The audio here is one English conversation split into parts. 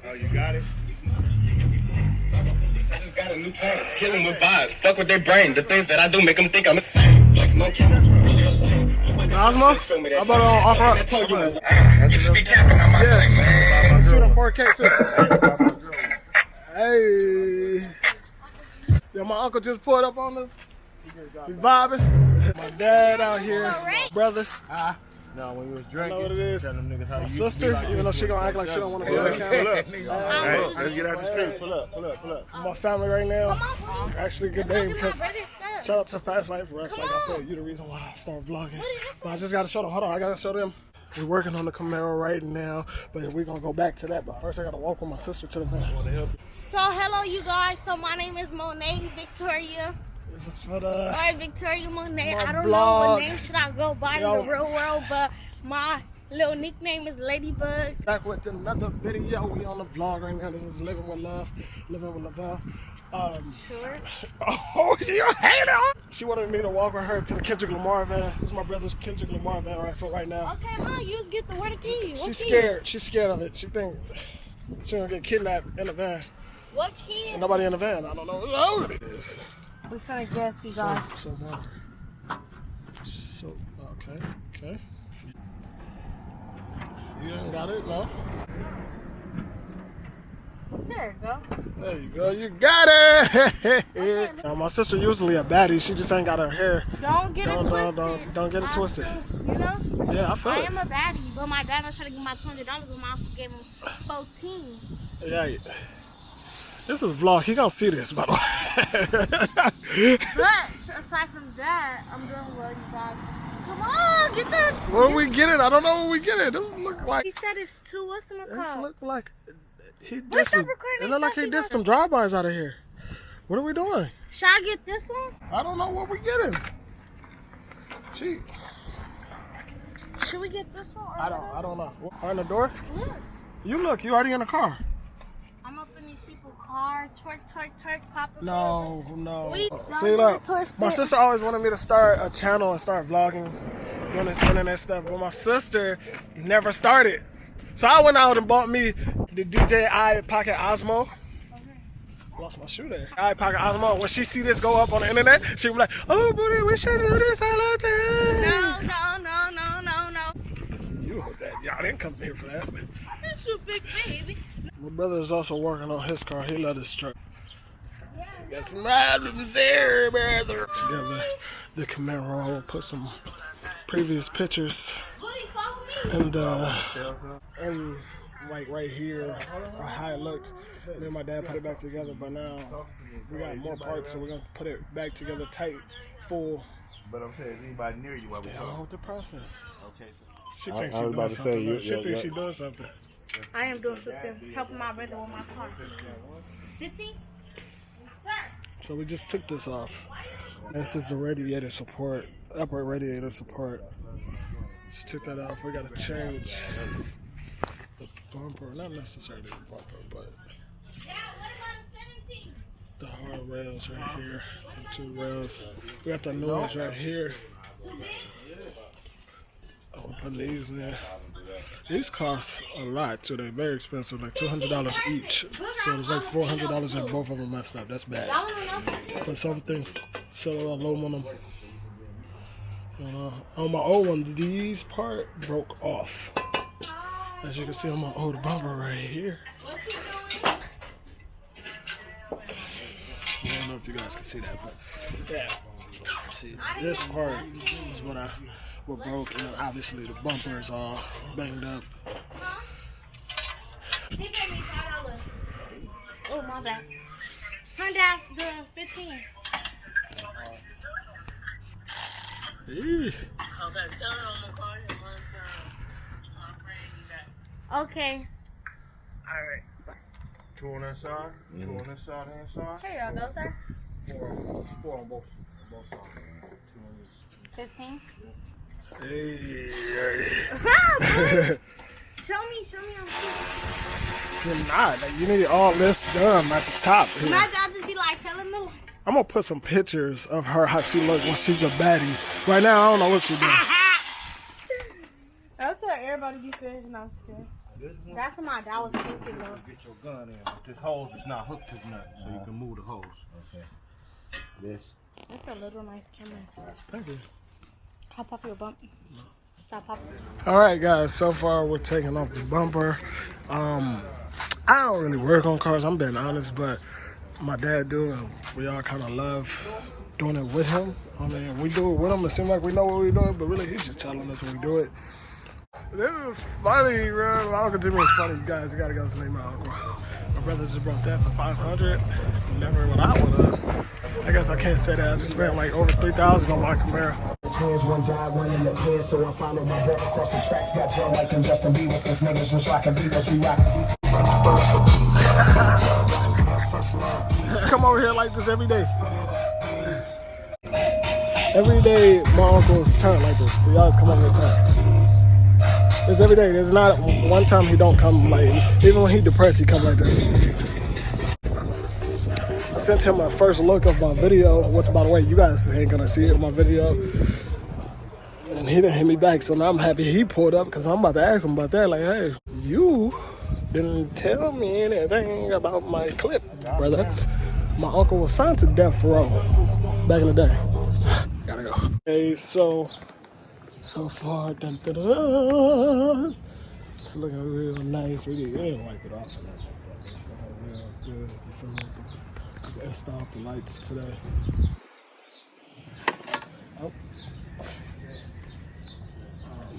Oh, you got it? I just got a new chain. Kill 'em with vibes. Fuck with their brain. The things that I do make them think I'm insane. Flex no camera. Osmo? How about offer up? You be capping on my thing, man. Shoot on 4K too. Hey. Yeah, my uncle just pulled up on us. We vibing. My dad out here. Brother. No, when you was drinking, I know what it is. tell them niggas how My you sister, like even though she gonna act like she don't want to go Pull on up, camera. pull up. Hey, let's get out the street. Pull up, pull up, pull up. My family right now. Actually, a good day because shout out to Fast Life for us. Like I said, you the reason why I started vlogging. But I just gotta show them. Hold on, I gotta show them. We're working on the Camaro right now, but we're gonna go back to that. But first, I gotta walk with my sister to the van. So hello, you guys. So my name is Monet Victoria. This is for the Alright, Victoria Monet. my I don't vlog. know what name should I go by Yo. in the real world, but my little nickname is Ladybug. back with another video. We on the vlog right now. This is Living with Love, Living with Lovelle. Sure. Oh, you hate it! She wanted me to walk with her to the Kendrick Lamar van. This is my brother's Kendrick Lamar van right now. Okay, Ma, you get the word key. What She's key? scared. She's scared of it. She think she's gonna get kidnapped in the van. What key? And nobody in the van. I don't know what it is. We're trying to guess, you guys. So, okay. You ain't got it, no? There you go. There you go. You got it. Now, my sister usually a baddie. She just ain't got her hair. Don't get it twisted. Don't get it twisted. You know? Yeah, I feel I it. am a baddie, but my dad was trying to give me my $200, but my uncle gave him 14. Yeah. This is a vlog. He gonna see this, by the way. But aside from that, I'm doing well, you guys. Come on, get that. Where we get it? I don't know where we get it. This look like. He said it's 2. What's in the This car? look like he did What's some. up, recording It look like he stuff? did some drive-bys out of here. What are we doing? Should I get this one? I don't know what we getting. Gee, Should we get this one? Or I don't know. On the door? Look, You look. You already in the car. I'm up in these people's car. Twerk, pop. No. We See, don't look. twist My it. sister always wanted me to start a channel and start vlogging, doing this internet stuff. But my sister never started. So I went out and bought me the DJI Pocket Osmo. Lost my shoe there. I Pocket Osmo. When she see this go up on the internet, she was like, "Oh, booty, we should do this all the time." No. You heard that? Y'all didn't come here for that. This is a big baby. My brother is also working on his car. He let his truck. Got some items there, brother. Together, the Camaro. Put some previous pictures and like right here, or how it looks. Me and my dad put it back together, but now we got more parts, so we're gonna put it back together tight, full. But I'm saying, is anybody near you while we Stay talk? along with the process. Okay, so. She I thinks was she's about doing to something. say, She thinks she's doing something. I am doing something, helping my brother with my car. 15? So we just took this off. This is the radiator support, upper radiator support. Just took that off. We gotta change the bumper, not necessarily the bumper, but the hard rails right here, the 2 rails. We got the new ones right here. I'll put these in. These cost a lot too. They're very expensive, like $200 each. So it's like $400 if both of them messed up. That's bad for something so aluminum. On my old one, these part broke off. As you can see on my old bumper right here. I don't know if you guys can see that, but yeah. See, this part is what broke, and obviously the bumper is all banged up. He paid me $5. Oh, my bad. Turn down the 15. Eee. Okay. Alright. 2 on that side, 2 on this side, and side. Here y'all go, sir. 4 on both sides. 2 on each. 15. Hey. Show me I'm cute. You're not. Like, you need all this done at the top here. My dad just be like telling me. I'm gonna put some pictures of her, how she looks when she's a baddie. Right now, I don't know what she's doing. That's what everybody be saying. No, that's what my dad was thinking though. Get your gun in. This hose is not hooked to nothing, so you can move the hose. Okay. This. That's a little nice camera. Thank you. I'll pop your bump. Stop popping. All right, guys. So far, we're taking off the bumper. I don't really work on cars. I'm being honest, but my dad do, and we all kind of love doing it with him. I mean, we do it with him. It seems like we know what we're doing, but really, he's just telling us when we do it. This is funny, bro. My uncle Jimmy is funny. You guys, you gotta go to my uncle. My brother just brought that for $500. Never what I would have. I guess I can't say that. I just spent like over $3,000 on my Camaro. One died, one in the pin, so I followed my brother across the tracks. Got drunk like them Justin Bieber, since niggas was rockin' Beatles, we rockin' Come over here like this every day. Every day, my uncle's turn like this. He always come over here turn. It's every day. There's not one time he don't come like, even when he depressed, he come like this. I sent him my first look of my video, which by the way, you guys ain't gonna see it in my video. And he didn't hit me back, so now I'm happy he pulled up because I'm about to ask him about that. Like, hey, you didn't tell me anything about my clip, brother. My uncle was signed to death row back in the day. Gotta go. Okay, so far, dun, dun, dun. It's looking real nice. We didn't wipe it off or nothing like that. It's looking real good. You feel me? We S'd off the lights today. Oh.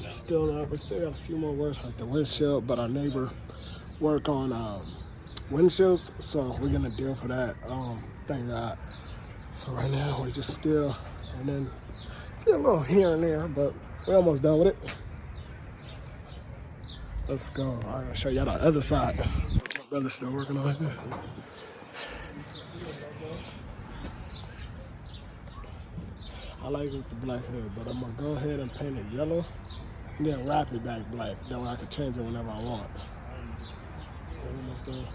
We still got a few more works like the windshield, but our neighbor work on windshields, so we're gonna deal for that. Thank God. So right now we're just still, and then feel a little here and there, but we're almost done with it. Let's go. I'm gonna show y'all the other side. My brother's still working on it. I like it with the black hood, but I'm gonna go ahead and paint it yellow and then wrap it back black. That way I can change it whenever I want. You understand?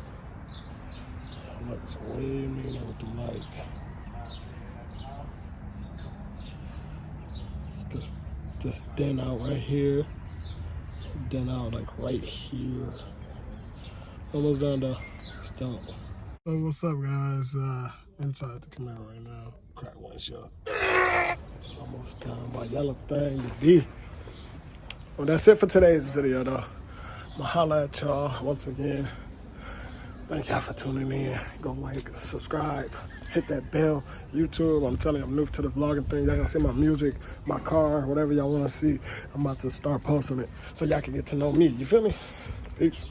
Look, it's way meaner with the lights. Just dent out right here. Dent out like right here. Almost done though. It's done. So what's up, guys? Inside the Camaro right now. Crack windshield. It's almost done. My yellow thing to be. Well, that's it for today's video, though. I'ma holla at y'all once again. Thank y'all for tuning in. Go like, subscribe, hit that bell. YouTube, I'm telling you, I'm new to the vlogging thing. Y'all gonna see my music, my car, whatever y'all wanna see. I'm about to start posting it so y'all can get to know me. You feel me? Peace.